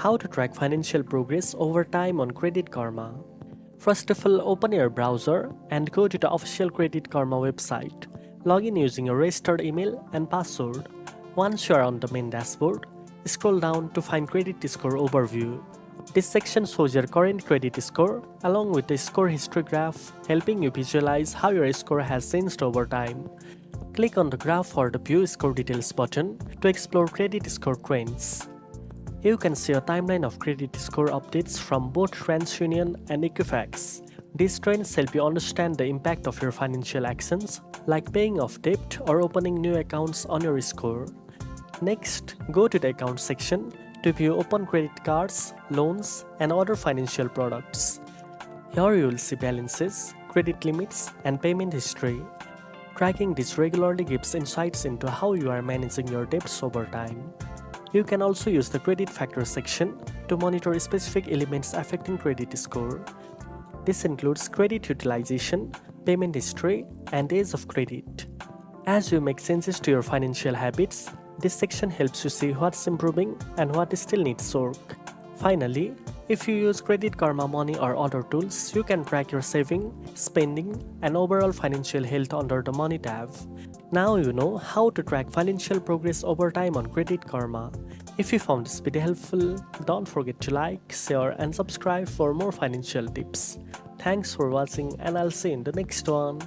How to track financial progress over time on Credit Karma. First of all, open your browser and go to the official Credit Karma website. Log in using your registered email and password. Once you are on the main dashboard, scroll down to find Credit Score Overview. This section shows your current credit score along with the score history graph, helping you visualize how your score has changed over time. Click on the graph or the View Score Details button to explore credit score trends. You can see a timeline of credit score updates from both TransUnion and Equifax. These trends help you understand the impact of your financial actions, like paying off debt or opening new accounts on your score. Next, go to the Account section to view open credit cards, loans, and other financial products. Here you will see balances, credit limits, and payment history. Tracking this regularly gives insights into how you are managing your debts over time. You can also use the Credit Factor section to monitor specific elements affecting credit score. This includes credit utilization, payment history, and days of credit. As you make changes to your financial habits, this section helps you see what's improving and what still needs work. Finally, if you use Credit Karma Money or other tools, you can track your saving, spending, and overall financial health under the Money tab. Now you know how to track financial progress over time on Credit Karma. If you found this video helpful, don't forget to like, share, and subscribe for more financial tips. Thanks for watching, and I'll see you in the next one.